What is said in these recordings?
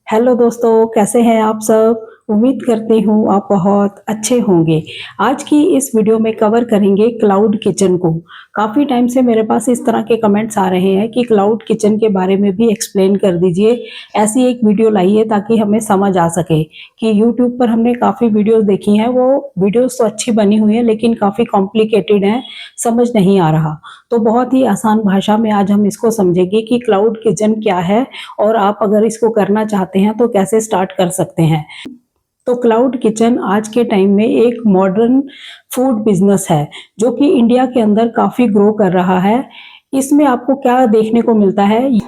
Hello दोस्तों, कैसे हैं आप सब? उम्मीद करती हूँ आप बहुत अच्छे होंगे। आज की इस वीडियो में कवर करेंगे क्लाउड किचन को। काफ़ी टाइम से मेरे पास इस तरह के कमेंट्स आ रहे हैं कि क्लाउड किचन के बारे में भी एक्सप्लेन कर दीजिए। ऐसी एक वीडियो लाइए ताकि हमें समझ आ सके कि यूट्यूब पर हमने काफ़ी वीडियोस देखी हैं, वो वीडियोस तो अच्छी बनी हुई हैं लेकिन काफ़ी कॉम्प्लिकेटेड हैं, समझ नहीं आ रहा। तो बहुत ही आसान भाषा में आज हम इसको समझेंगे कि क्लाउड किचन क्या है और आप अगर इसको करना चाहते हैं तो कैसे स्टार्ट कर सकते हैं। तो क्लाउड किचन आज के टाइम में एक मॉडर्न फूड बिजनेस है जो कि इंडिया के अंदर काफ़ी ग्रो कर रहा है। इसमें आपको क्या देखने को मिलता है?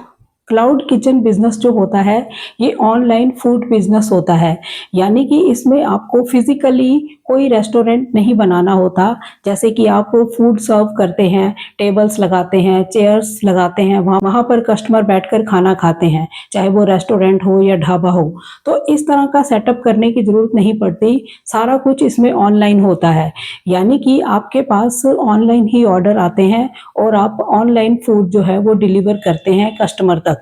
क्लाउड किचन बिजनेस जो होता है ये ऑनलाइन फूड बिजनेस होता है, यानी कि इसमें आपको फिजिकली कोई रेस्टोरेंट नहीं बनाना होता। जैसे कि आप फूड सर्व करते हैं, टेबल्स लगाते हैं, चेयर्स लगाते हैं, वहाँ पर कस्टमर बैठकर खाना खाते हैं, चाहे वो रेस्टोरेंट हो या ढाबा हो। तो इस तरह का सेटअप करने की ज़रूरत नहीं पड़ती, सारा कुछ इसमें ऑनलाइन होता है। यानी कि आपके पास ऑनलाइन ही ऑर्डर आते हैं और आप ऑनलाइन फूड जो है वो डिलीवर करते हैं कस्टमर तक।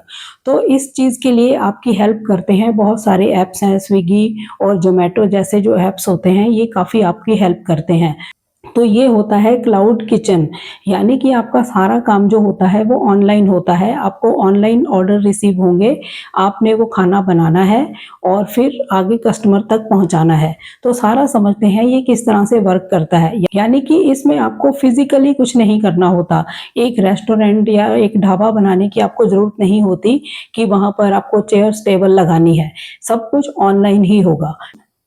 तो इस चीज़ के लिए आपकी हेल्प करते हैं बहुत सारे ऐप्स हैं, स्विगी और ज़ोमैटो जैसे जो ऐप्स होते हैं ये काफ़ी आपकी हेल्प करते हैं। तो ये होता है क्लाउड किचन, यानी कि आपका सारा काम जो होता है वो ऑनलाइन होता है। आपको ऑनलाइन ऑर्डर रिसीव होंगे, आपने वो खाना बनाना है और फिर आगे कस्टमर तक पहुंचाना है। तो सारा समझते हैं ये किस तरह से वर्क करता है। यानी कि इसमें आपको फिजिकली कुछ नहीं करना होता। एक रेस्टोरेंट या एक ढाबा बनाने की आपको ज़रूरत नहीं होती कि वहाँ पर आपको चेयर्स टेबल लगानी है, सब कुछ ऑनलाइन ही होगा।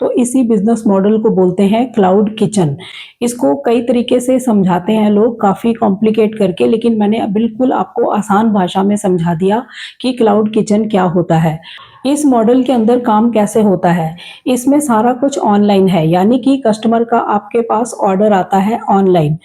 तो इसी बिजनेस मॉडल को बोलते हैं क्लाउड किचन। इसको कई तरीके से समझाते हैं लोग, काफ़ी कॉम्प्लिकेट करके, लेकिन मैंने बिल्कुल आपको आसान भाषा में समझा दिया कि क्लाउड किचन क्या होता है। इस मॉडल के अंदर काम कैसे होता है? इसमें सारा कुछ ऑनलाइन है, यानी कि कस्टमर का आपके पास ऑर्डर आता है ऑनलाइन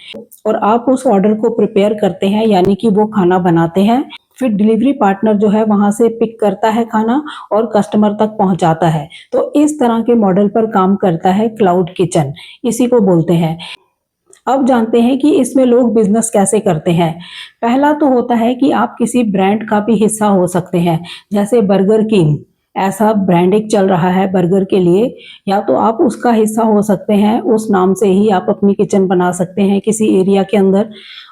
और आप उस ऑर्डर को प्रिपेयर करते हैं, यानी कि वो खाना बनाते हैं। फिर डिलीवरी पार्टनर जो है वहाँ से पिक करता है खाना और कस्टमर तक पहुँचाता है। तो इस तरह के मॉडल पर काम करता है क्लाउड किचन, इसी को बोलते हैं। अब जानते हैं कि इसमें लोग बिजनेस कैसे करते हैं। पहला तो होता है कि आप किसी ब्रांड का भी हिस्सा हो सकते हैं, जैसे बर्गर किंग, ऐसा ब्रांड एक चल रहा है बर्गर के लिए, या तो आप उसका हिस्सा हो सकते हैं। उस नाम से ही आप अपनी किचन बना सकते हैं किसी एरिया के अंदर,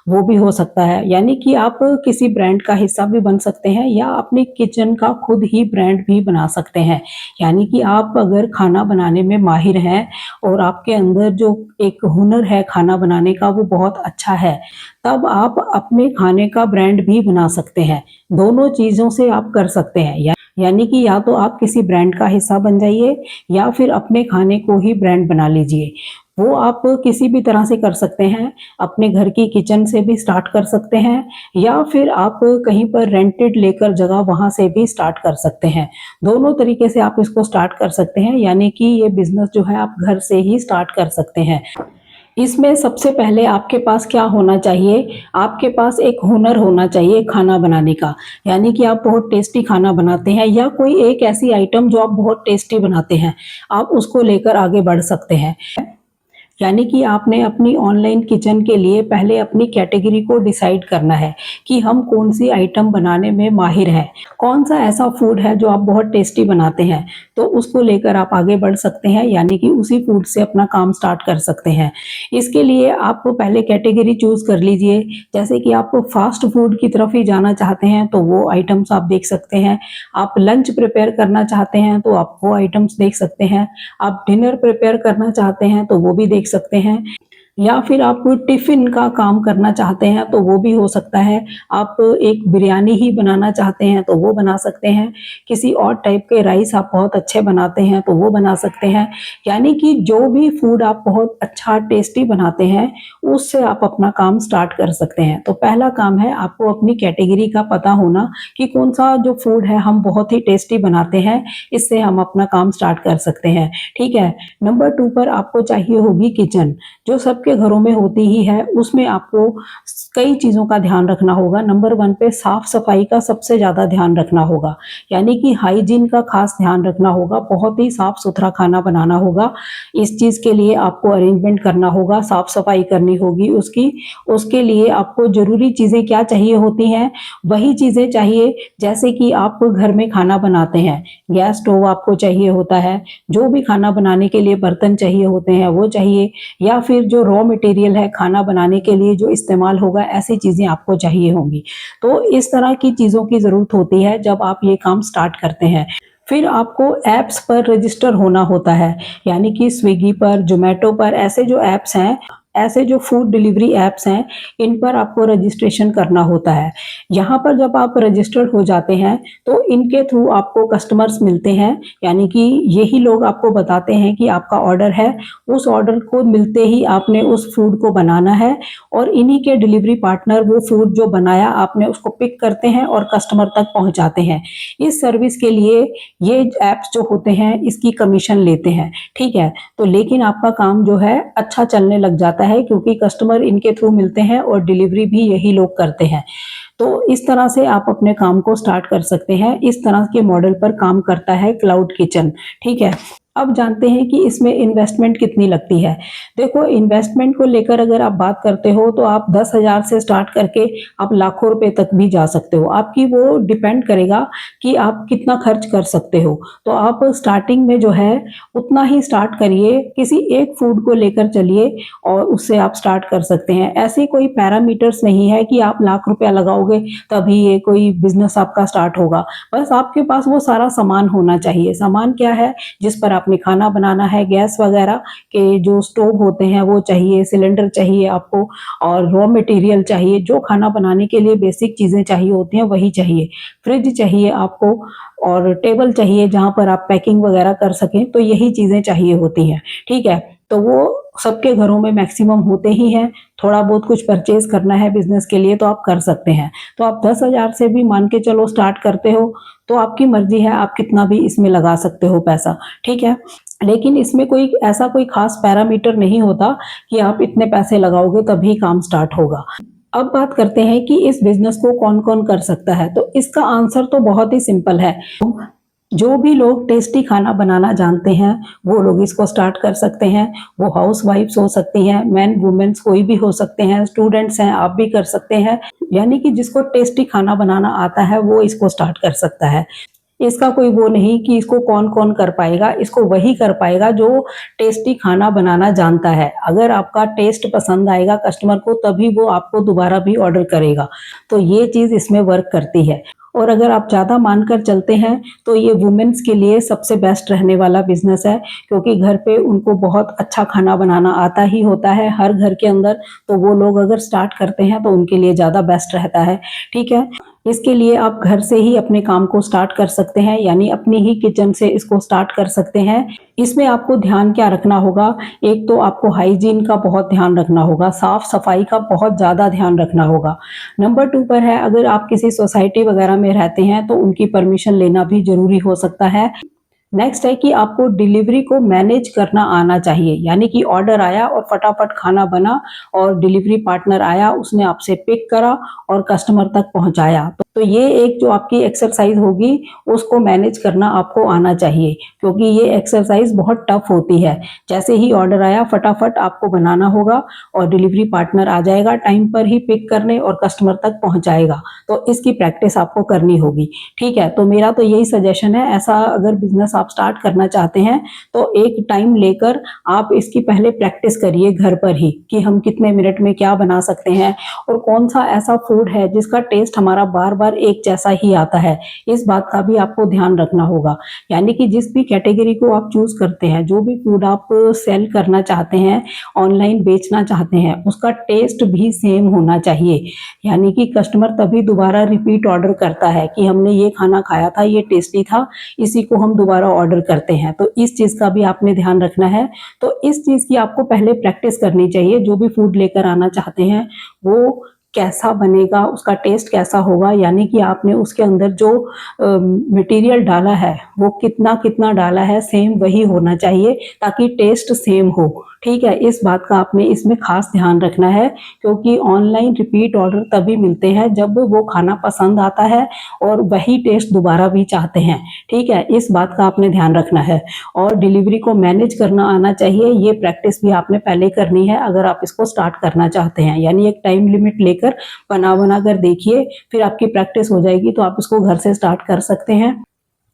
वो भी हो सकता है। यानी कि आप किसी ब्रांड का हिस्सा भी बन सकते हैं या अपनी किचन का खुद ही ब्रांड भी बना सकते हैं। यानी कि आप अगर खाना बनाने में माहिर हैं और आपके अंदर जो एक हुनर है खाना बनाने का वो बहुत अच्छा है, तब आप अपने खाने का ब्रांड भी बना सकते हैं। दोनों चीज़ों से आप कर सकते हैं। यानी कि या तो आप किसी ब्रांड का हिस्सा बन जाइए या फिर अपने खाने को ही ब्रांड बना लीजिए। वो आप किसी भी तरह से कर सकते हैं, अपने घर की किचन से भी स्टार्ट कर सकते हैं या फिर आप कहीं पर रेंटेड लेकर जगह वहाँ से भी स्टार्ट कर सकते हैं। दोनों तरीके से आप इसको स्टार्ट कर सकते हैं, यानी कि ये बिज़नेस जो है आप घर से ही स्टार्ट कर सकते हैं। इसमें सबसे पहले आपके पास क्या होना चाहिए? आपके पास एक हुनर होना चाहिए खाना बनाने का, यानी कि आप बहुत टेस्टी खाना बनाते हैं या कोई एक ऐसी आइटम जो आप बहुत टेस्टी बनाते हैं, आप उसको लेकर आगे बढ़ सकते हैं। यानी कि आपने अपनी ऑनलाइन किचन के लिए पहले अपनी कैटेगरी को डिसाइड करना है कि हम कौन सी आइटम बनाने में माहिर हैं, कौन सा ऐसा फूड है जो आप बहुत टेस्टी बनाते हैं, तो उसको लेकर आप आगे बढ़ सकते हैं, यानी कि उसी फूड से अपना काम स्टार्ट कर सकते हैं। इसके लिए आप पहले कैटेगरी चूज़ कर लीजिए। जैसे कि आप फास्ट फूड की तरफ ही जाना चाहते हैं तो वो आइटम्स आप देख सकते हैं। आप लंच प्रिपेयर करना चाहते हैं तो आप वो आइटम्स देख सकते हैं। आप डिनर प्रिपेयर करना चाहते हैं तो वो भी देख सकते हैं, या फिर आप टिफ़िन का काम करना चाहते हैं तो वो भी हो सकता है। आप एक बिरयानी ही बनाना चाहते हैं तो वो बना सकते हैं। किसी और टाइप के राइस आप बहुत अच्छे बनाते हैं तो वो बना सकते हैं। यानी कि जो भी फूड आप बहुत अच्छा टेस्टी बनाते हैं उससे आप अपना काम स्टार्ट कर सकते हैं। तो पहला काम है आपको अपनी कैटेगरी का पता होना कि कौन सा जो फूड है हम बहुत ही टेस्टी बनाते हैं, इससे हम अपना काम स्टार्ट कर सकते हैं। ठीक है। नंबर 2 पर आपको चाहिए होगी किचन। जो सब सबके घरों में होती ही है, उसमें आपको कई चीज़ों का ध्यान रखना होगा। नंबर 1 पे साफ सफाई का सबसे ज़्यादा ध्यान रखना होगा, यानी कि हाइजीन का खास ध्यान रखना होगा। बहुत ही साफ सुथरा खाना बनाना होगा। इस चीज़ के लिए आपको अरेंजमेंट करना होगा, साफ सफाई करनी होगी उसकी। उसके लिए आपको ज़रूरी चीज़ें क्या चाहिए होती हैं, वही चीज़ें चाहिए जैसे कि आप घर में खाना बनाते हैं, गैस स्टोव आपको चाहिए होता है, जो भी खाना बनाने के लिए बर्तन चाहिए होते हैं वो चाहिए, या फिर जो रॉ मटेरियल है खाना बनाने के लिए जो इस्तेमाल होगा, ऐसी चीज़ें आपको चाहिए होंगी। तो इस तरह की चीज़ों की ज़रूरत होती है जब आप ये काम स्टार्ट करते हैं। फिर आपको ऐप्स पर रजिस्टर होना होता है, यानी कि स्विगी पर, ज़ोमैटो पर, ऐसे जो ऐप्स हैं, ऐसे जो फूड डिलीवरी ऐप्स हैं, इन पर आपको रजिस्ट्रेशन करना होता है। यहाँ पर जब आप रजिस्टर्ड हो जाते हैं, तो इनके थ्रू आपको कस्टमर्स मिलते हैं, यानी कि यही लोग आपको बताते हैं कि आपका ऑर्डर है। उस ऑर्डर को मिलते ही आपने उस फूड को बनाना है, और इन्हीं के डिलीवरी पार्टनर वो फूड जो बनाया आपने उसको पिक करते हैं और कस्टमर तक पहुँचाते हैं। इस सर्विस के लिए ये ऐप्स जो होते हैं इसकी कमीशन लेते हैं, ठीक है? तो लेकिन आपका काम जो है अच्छा चलने लग जाता है, क्योंकि कस्टमर इनके थ्रू मिलते हैं और डिलीवरी भी यही लोग करते हैं। तो इस तरह से आप अपने काम को स्टार्ट कर सकते हैं। इस तरह के मॉडल पर काम करता है क्लाउड किचन, ठीक है? अब जानते हैं कि इसमें इन्वेस्टमेंट कितनी लगती है। देखो, इन्वेस्टमेंट को लेकर अगर आप बात करते हो तो आप 10,000 से स्टार्ट करके आप लाखों रुपए तक भी जा सकते हो। आपकी वो डिपेंड करेगा कि आप कितना खर्च कर सकते हो। तो आप स्टार्टिंग में जो है उतना ही स्टार्ट करिए, किसी एक फूड को लेकर चलिए और उससे आप स्टार्ट कर सकते हैं। ऐसे कोई पैरामीटर्स नहीं है कि आप लाख रुपया लगाओगे तभी ये कोई बिज़नेस आपका स्टार्ट होगा। बस आपके पास वो सारा सामान होना चाहिए। सामान क्या है? जिस पर आपने खाना बनाना है, गैस वगैरह के जो स्टोव होते हैं वो चाहिए, सिलेंडर चाहिए आपको, और रॉ मटेरियल चाहिए। जो खाना बनाने के लिए बेसिक चीज़ें चाहिए होती हैं वही चाहिए। फ्रिज चाहिए आपको, और टेबल चाहिए जहाँ पर आप पैकिंग वगैरह कर सकें, तो यही चीज़ें चाहिए होती हैं, ठीक है? तो वो सबके घरों में मैक्सिमम होते ही हैं। थोड़ा बहुत कुछ परचेज़ करना है बिज़नेस के लिए तो आप कर सकते हैं। तो आप 10,000 से भी मान के चलो स्टार्ट करते हो, तो आपकी मर्ज़ी है आप कितना भी इसमें लगा सकते हो पैसा, ठीक है? लेकिन इसमें कोई ऐसा कोई ख़ास पैरामीटर नहीं होता कि आप इतने पैसे लगाओगे तभी काम स्टार्ट होगा। अब बात करते हैं कि इस बिज़नेस को कौन-कौन कर सकता है, तो इसका आंसर तो बहुत ही सिंपल है। जो भी लोग टेस्टी खाना बनाना जानते हैं, वो लोग इसको स्टार्ट कर सकते हैं। वो हाउसवाइफ्स हो सकती हैं, मेन वुमेन्स कोई भी हो सकते हैं, स्टूडेंट्स हैं, आप भी कर सकते हैं। यानी कि जिसको टेस्टी खाना बनाना आता है, वो इसको स्टार्ट कर सकता है। इसका कोई वो नहीं कि इसको कौन-कौन कर पाएगा, इसको वही कर पाएगा जो टेस्टी खाना बनाना जानता है। अगर आपका टेस्ट पसंद आएगा कस्टमर को, तभी वो आपको दोबारा भी ऑर्डर करेगा। तो ये चीज़ इसमें वर्क करती है। और अगर आप ज़्यादा मानकर चलते हैं तो ये वुमेन्स के लिए सबसे बेस्ट रहने वाला बिज़नेस है, क्योंकि घर पे उनको बहुत अच्छा खाना बनाना आता ही होता है हर घर के अंदर। तो वो लोग अगर स्टार्ट करते हैं तो उनके लिए ज़्यादा बेस्ट रहता है, ठीक है? इसके लिए आप घर से ही अपने काम को स्टार्ट कर सकते हैं, यानी अपनी ही किचन से इसको स्टार्ट कर सकते हैं। इसमें आपको ध्यान क्या रखना होगा? एक तो आपको हाइजीन का बहुत ध्यान रखना होगा, साफ-सफाई का बहुत ज़्यादा ध्यान रखना होगा। नंबर 2 पर है, अगर आप किसी सोसाइटी वगैरह में रहते हैं तो उनकी परमिशन लेना भी ज़रूरी हो सकता है। नेक्स्ट है कि आपको डिलीवरी को मैनेज करना आना चाहिए, यानी कि ऑर्डर आया और फटाफट खाना बना और डिलीवरी पार्टनर आया, उसने आपसे पिक करा और कस्टमर तक पहुंचाया। तो ये एक जो आपकी एक्सरसाइज होगी उसको मैनेज करना आपको आना चाहिए, क्योंकि ये एक्सरसाइज बहुत टफ होती है। जैसे ही ऑर्डर आया फटाफट आपको बनाना होगा और डिलीवरी पार्टनर आ जाएगा टाइम पर ही पिक करने और कस्टमर तक पहुंचाएगा। तो इसकी प्रैक्टिस आपको करनी होगी, ठीक है? तो मेरा तो यही सजेशन है, ऐसा अगर बिजनेस आप स्टार्ट करना चाहते हैं तो एक टाइम लेकर आप इसकी पहले प्रैक्टिस करिए घर पर ही, कि हम कितने मिनट में क्या बना सकते हैं और कौन सा ऐसा फूड है जिसका टेस्ट हमारा बार बार एक जैसा ही आता है। इस बात का भी आपको ध्यान रखना होगा। यानी कि जिस भी कैटेगरी को आप चूज करते हैं, जो भी फूड आप सेल करना चाहते हैं, ऑनलाइन बेचना चाहते हैं, उसका टेस्ट भी सेम होना चाहिए। यानी कि कस्टमर तभी दोबारा रिपीट ऑर्डर करता है कि हमने ये खाना खाया था, ये टेस्टी था, इसी को हम दोबारा ऑर्डर करते हैं। तो इस चीज़ का भी आपने ध्यान रखना है। तो इस चीज़ की आपको पहले प्रैक्टिस करनी चाहिए। जो भी फूड लेकर आना चाहते हैं वो कैसा बनेगा, उसका टेस्ट कैसा होगा, यानी कि आपने उसके अंदर जो मटेरियल डाला है वो कितना कितना डाला है, सेम वही होना चाहिए ताकि टेस्ट सेम हो, ठीक है, इस बात का आपने इसमें खास ध्यान रखना है, क्योंकि ऑनलाइन रिपीट ऑर्डर तभी मिलते हैं जब वो खाना पसंद आता है और वही टेस्ट दोबारा भी चाहते हैं। ठीक है, इस बात का आपने ध्यान रखना है। और डिलीवरी को मैनेज करना आना चाहिए, ये प्रैक्टिस भी आपने पहले करनी है अगर आप इसको स्टार्ट करना चाहते हैं। यानी एक टाइम लिमिट लेकर बना कर देखिए, फिर आपकी प्रैक्टिस हो जाएगी तो आप इसको घर से स्टार्ट कर सकते हैं।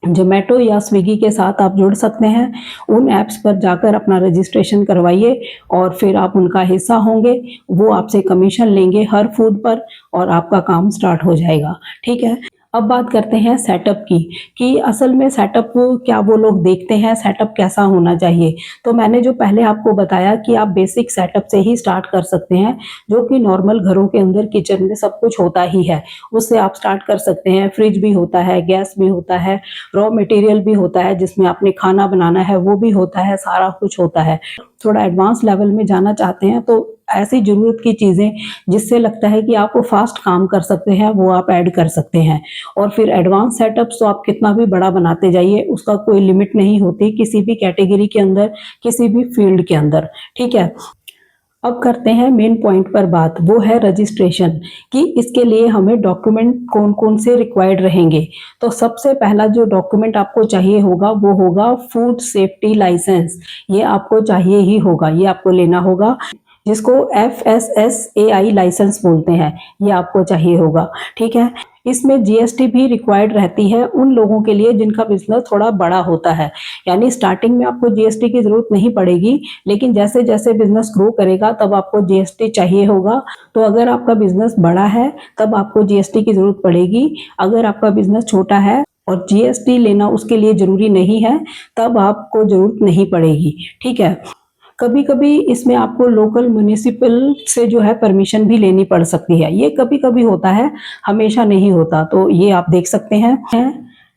जोमेटो या स्विगी के साथ आप जुड़ सकते हैं। उन ऐप्स पर जाकर अपना रजिस्ट्रेशन करवाइए और फिर आप उनका हिस्सा होंगे। वो आपसे कमीशन लेंगे हर फूड पर और आपका काम स्टार्ट हो जाएगा। ठीक है, अब बात करते हैं सेटअप की, कि असल में सेटअप क्या वो लोग देखते हैं, सेटअप कैसा होना चाहिए। तो मैंने जो पहले आपको बताया कि आप बेसिक सेटअप से ही स्टार्ट कर सकते हैं, जो कि नॉर्मल घरों के अंदर किचन में सब कुछ होता ही है, उससे आप स्टार्ट कर सकते हैं। फ्रिज भी होता है, गैस भी होता है, रॉ मटेरियल भी होता है जिसमें आपने खाना बनाना है वो भी होता है, सारा कुछ होता है। थोड़ा एडवांस लेवल में जाना चाहते हैं तो ऐसी ज़रूरत की चीज़ें जिससे लगता है कि आप वो फास्ट काम कर सकते हैं वो आप ऐड कर सकते हैं। और फिर एडवांस सेटअप्स तो आप कितना भी बड़ा बनाते जाइए, उसका कोई लिमिट नहीं होती किसी भी कैटेगरी के अंदर, किसी भी फील्ड के अंदर। ठीक है, अब करते हैं मेन पॉइंट पर बात, वो है रजिस्ट्रेशन, कि इसके लिए हमें डॉक्यूमेंट कौन कौन से रिक्वायर्ड रहेंगे। तो सबसे पहला जो डॉक्यूमेंट आपको चाहिए होगा वो होगा फूड सेफ्टी लाइसेंस। ये आपको चाहिए ही होगा, ये आपको लेना होगा, जिसको FSSAI लाइसेंस बोलते हैं, ये आपको चाहिए होगा। ठीक है, इसमें जीएसटी भी रिक्वायर्ड रहती है उन लोगों के लिए जिनका बिजनेस थोड़ा बड़ा होता है। यानी स्टार्टिंग में आपको जीएसटी की जरूरत नहीं पड़ेगी, लेकिन जैसे जैसे बिजनेस ग्रो करेगा तब आपको जीएसटी चाहिए होगा। तो अगर आपका बिजनेस बड़ा है तब आपको जीएसटी की जरूरत पड़ेगी। अगर आपका बिजनेस छोटा है और जीएसटी लेना उसके लिए जरूरी नहीं है तब आपको जरूरत नहीं पड़ेगी। ठीक है, कभी कभी इसमें आपको लोकल म्युनिसिपल से जो है परमिशन भी लेनी पड़ सकती है, ये कभी कभी होता है, हमेशा नहीं होता, तो ये आप देख सकते हैं।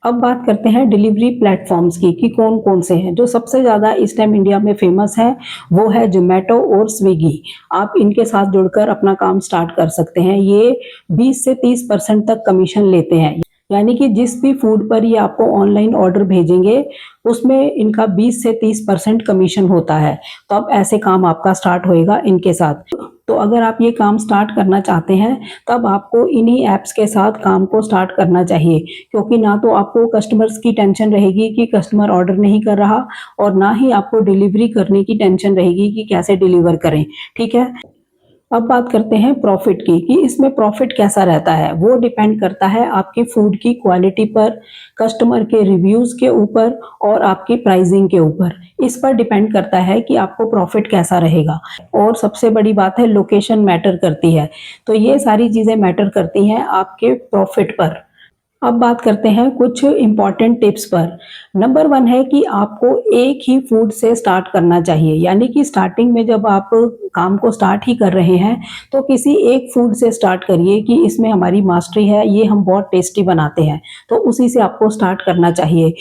अब बात करते हैं डिलीवरी प्लेटफॉर्म्स की, कि कौन कौन से हैं। जो सबसे ज़्यादा इस टाइम इंडिया में फेमस है वो है जोमेटो और स्विगी। आप इनके साथ जुड़कर अपना काम स्टार्ट कर सकते हैं। ये 20 से 30% तक कमीशन लेते हैं। यानी कि जिस भी फूड पर ये आपको ऑनलाइन ऑर्डर भेजेंगे उसमें इनका 20 से 30% कमीशन होता है। तो अब ऐसे काम आपका स्टार्ट होएगा इनके साथ। तो अगर आप ये काम स्टार्ट करना चाहते हैं तब आपको इन्हीं ऐप्स के साथ काम को स्टार्ट करना चाहिए, क्योंकि ना तो आपको कस्टमर्स की टेंशन रहेगी कि कस्टमर ऑर्डर नहीं कर रहा, और ना ही आपको डिलीवरी करने की टेंशन रहेगी कि कैसे डिलीवर करें। ठीक है, अब बात करते हैं प्रॉफिट की, कि इसमें प्रॉफिट कैसा रहता है। वो डिपेंड करता है आपकी फूड की क्वालिटी पर, कस्टमर के रिव्यूज़ के ऊपर और आपकी प्राइसिंग के ऊपर। इस पर डिपेंड करता है कि आपको प्रॉफिट कैसा रहेगा। और सबसे बड़ी बात है लोकेशन मैटर करती है। तो ये सारी चीज़ें मैटर करती हैं आपके प्रॉफिट पर। अब बात करते हैं कुछ इम्पॉर्टेंट टिप्स पर। नंबर 1 है कि आपको एक ही फूड से स्टार्ट करना चाहिए। यानी कि स्टार्टिंग में जब आप काम को स्टार्ट ही कर रहे हैं तो किसी एक फूड से स्टार्ट करिए कि इसमें हमारी मास्टरी है, ये हम बहुत टेस्टी बनाते हैं, तो उसी से आपको स्टार्ट करना चाहिए।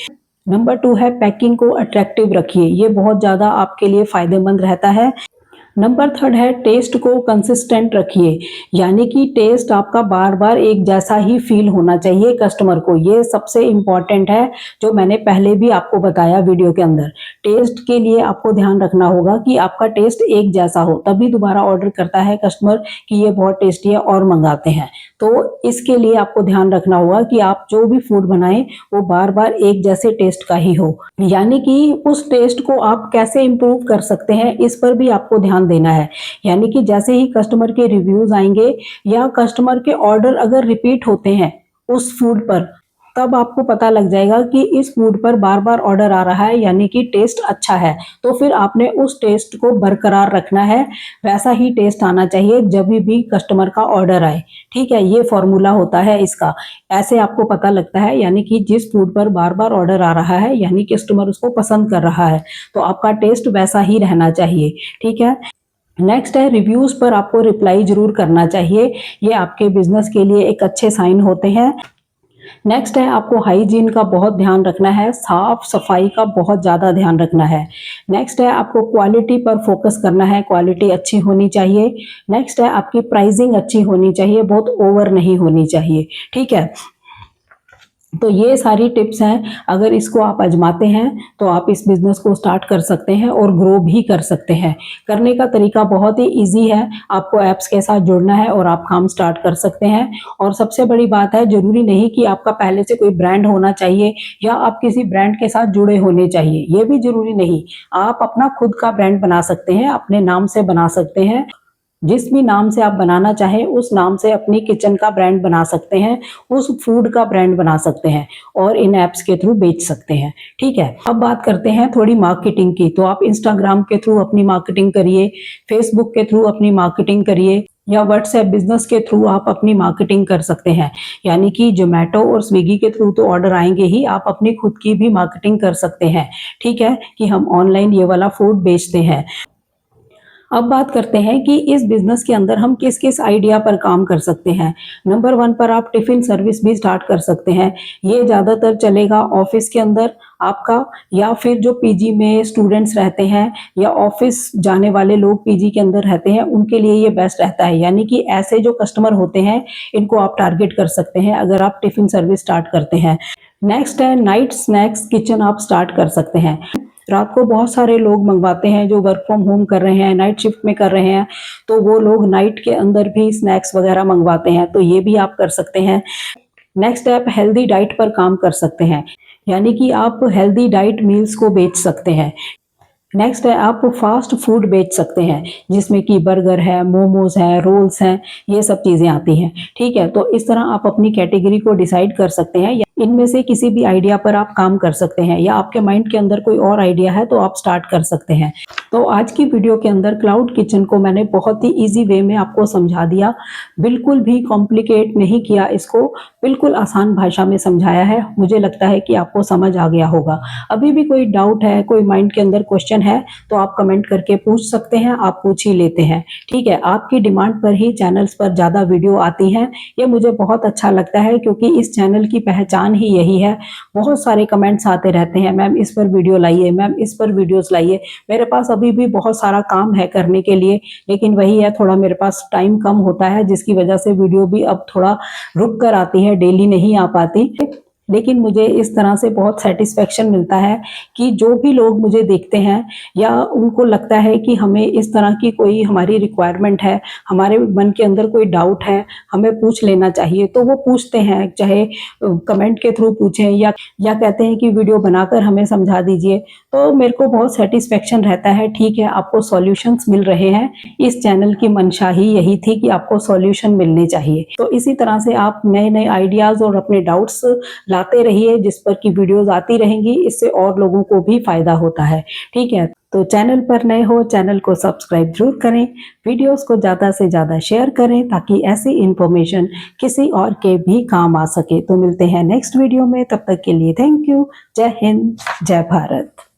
नंबर 2 है पैकिंग को अट्रैक्टिव रखिए, ये बहुत ज़्यादा आपके लिए फ़ायदेमंद रहता है। नंबर 3 है टेस्ट को कंसिस्टेंट रखिए, यानी कि टेस्ट आपका बार बार एक जैसा ही फील होना चाहिए कस्टमर को। ये सबसे इम्पॉर्टेंट है, जो मैंने पहले भी आपको बताया वीडियो के अंदर। टेस्ट के लिए आपको ध्यान रखना होगा कि आपका टेस्ट एक जैसा हो, तभी दोबारा ऑर्डर करता है कस्टमर कि ये बहुत टेस्टी है और मंगाते हैं। तो इसके लिए आपको ध्यान रखना होगा कि आप जो भी फूड बनाएं वो बार बार एक जैसे टेस्ट का ही हो। यानी कि उस टेस्ट को आप कैसे इम्प्रूव कर सकते हैं इस पर भी आपको ध्यान देना है। यानी कि जैसे ही कस्टमर के रिव्यूज आएंगे या कस्टमर के ऑर्डर अगर रिपीट होते हैं उस फूड पर, तब आपको पता लग जाएगा कि इस फूड पर बार बार ऑर्डर आ रहा है, यानी कि टेस्ट अच्छा है। तो फिर आपने उस टेस्ट को बरकरार रखना है, वैसा ही टेस्ट आना चाहिए जब भी कस्टमर का ऑर्डर आए। ठीक है, ये फॉर्मूला होता है इसका। ऐसे आपको पता लगता है, यानी कि जिस फूड पर बार बार ऑर्डर आ रहा है यानी कस्टमर उसको पसंद कर रहा है, तो आपका टेस्ट वैसा ही रहना चाहिए। ठीक है, नेक्स्ट है रिव्यूज पर आपको रिप्लाई जरूर करना चाहिए, ये आपके बिजनेस के लिए एक अच्छे साइन होते हैं। नेक्स्ट है आपको हाइजीन का बहुत ध्यान रखना है, साफ सफाई का बहुत ज़्यादा ध्यान रखना है। नेक्स्ट है आपको क्वालिटी पर फोकस करना है, क्वालिटी अच्छी होनी चाहिए। नेक्स्ट है आपकी प्राइसिंग अच्छी होनी चाहिए, बहुत ओवर नहीं होनी चाहिए। ठीक है, तो ये सारी टिप्स हैं, अगर इसको आप आजमाते हैं तो आप इस बिज़नेस को स्टार्ट कर सकते हैं और ग्रो भी कर सकते हैं। करने का तरीका बहुत ही ईज़ी है, आपको ऐप्स के साथ जुड़ना है और आप काम स्टार्ट कर सकते हैं। और सबसे बड़ी बात है, ज़रूरी नहीं कि आपका पहले से कोई ब्रांड होना चाहिए या आप किसी ब्रांड के साथ जुड़े होने चाहिए, ये भी ज़रूरी नहीं। आप अपना खुद का ब्रांड बना सकते हैं, अपने नाम से बना सकते हैं। जिस भी नाम से आप बनाना चाहें उस नाम से अपनी किचन का ब्रांड बना सकते हैं, उस फूड का ब्रांड बना सकते हैं और इन ऐप्स के थ्रू बेच सकते हैं। ठीक है, अब बात करते हैं थोड़ी मार्केटिंग की। तो आप इंस्टाग्राम के थ्रू अपनी मार्केटिंग करिए, फेसबुक के थ्रू अपनी मार्केटिंग करिए या व्हाट्सएप बिजनेस के थ्रू आप अपनी मार्केटिंग कर सकते हैं। यानी कि जोमेटो और स्विगी के थ्रू तो ऑर्डर आएंगे ही, आप अपनी खुद की भी मार्केटिंग कर सकते हैं। ठीक है, कि हम ऑनलाइन ये वाला फूड बेचते हैं। अब बात करते हैं कि इस बिज़नेस के अंदर हम किस-किस आइडिया पर काम कर सकते हैं। नंबर 1 पर आप टिफ़िन सर्विस भी स्टार्ट कर सकते हैं। ये ज़्यादातर चलेगा ऑफ़िस के अंदर आपका, या फिर जो पीजी में स्टूडेंट्स रहते हैं या ऑफ़िस जाने वाले लोग पीजी के अंदर रहते हैं, उनके लिए ये बेस्ट रहता है। यानी कि ऐसे जो कस्टमर होते हैं, इनको आप टारगेट कर सकते हैं अगर आप टिफ़िन सर्विस स्टार्ट करते हैं। नेक्स्ट है नाइट स्नैक्स किचन आप स्टार्ट कर सकते हैं। रात को बहुत सारे लोग मंगवाते हैं जो वर्क फ्रॉम होम कर रहे हैं, नाइट शिफ्ट में कर रहे हैं, तो वो लोग नाइट के अंदर भी स्नैक्स वगैरह मंगवाते हैं, तो ये भी आप कर सकते हैं। नेक्स्ट आप हेल्दी डाइट पर काम कर सकते हैं, यानी कि आप हेल्दी डाइट मील्स को बेच सकते हैं। नेक्स्ट है आप फास्ट फूड बेच सकते हैं, जिसमें कि बर्गर है, मोमोज है, रोल्स हैं, ये सब चीज़ें आती हैं। ठीक है, तो इस तरह आप अपनी कैटेगरी को डिसाइड कर सकते हैं, या इनमें से किसी भी आइडिया पर आप काम कर सकते हैं, या आपके माइंड के अंदर कोई और आइडिया है तो आप स्टार्ट कर सकते हैं। तो आज की वीडियो के अंदर क्लाउड किचन को मैंने बहुत ही ईजी वे में आपको समझा दिया, बिल्कुल भी कॉम्प्लिकेट नहीं किया इसको, बिल्कुल आसान भाषा में समझाया है। मुझे लगता है कि आपको समझ आ गया होगा। अभी भी कोई डाउट है, कोई माइंड के अंदर क्वेश्चन है, तो आप कमेंट करके पूछ सकते हैं, आप पूछ ही लेते हैं। ठीक है, आपकी डिमांड पर ही चैनल्स पर ज़्यादा वीडियो आती हैं, ये मुझे बहुत अच्छा लगता है, क्योंकि इस चैनल की पहचान ही यही है। बहुत सारे कमेंट्स आते रहते हैं, मैम इस पर वीडियो लाइए, मैम इस पर वीडियोस लाइए। मेरे पास अभी भी बहुत सारा काम है करने के लिए, लेकिन वही है, थोड़ा मेरे पास टाइम कम होता है, जिसकी वजह से वीडियो भी अब थोड़ा रुक कर आती है, डेली नहीं आ पाती। लेकिन मुझे इस तरह से बहुत सैटिस्फैक्शन मिलता है कि जो भी लोग मुझे देखते हैं या उनको लगता है कि हमें इस तरह की कोई हमारी रिक्वायरमेंट है, हमारे मन के अंदर कोई डाउट है, हमें पूछ लेना चाहिए, तो वो पूछते हैं, चाहे कमेंट के थ्रू पूछें या कहते हैं कि वीडियो बनाकर हमें समझा दीजिए। तो मेरे को बहुत सैटिस्फैक्शन रहता है। ठीक है, आपको सॉल्यूशंस मिल रहे हैं, इस चैनल की मंशा ही यही थी कि आपको सॉल्यूशन मिलने चाहिए। तो इसी तरह से आप नए-नए आइडियाज़ और अपने डाउट्स लाते रहिए, जिस पर की वीडियोस आती रहेंगी, इससे और लोगों को भी फायदा होता है। ठीक है, तो चैनल पर नए हो, चैनल को सब्सक्राइब जरूर करें, वीडियोस को ज़्यादा से ज़्यादा शेयर करें, ताकि ऐसी इंफॉर्मेशन किसी और के भी काम आ सके। तो मिलते हैं नेक्स्ट वीडियो में, तब तक के लिए थैंक यू। जय हिंद, जय भारत।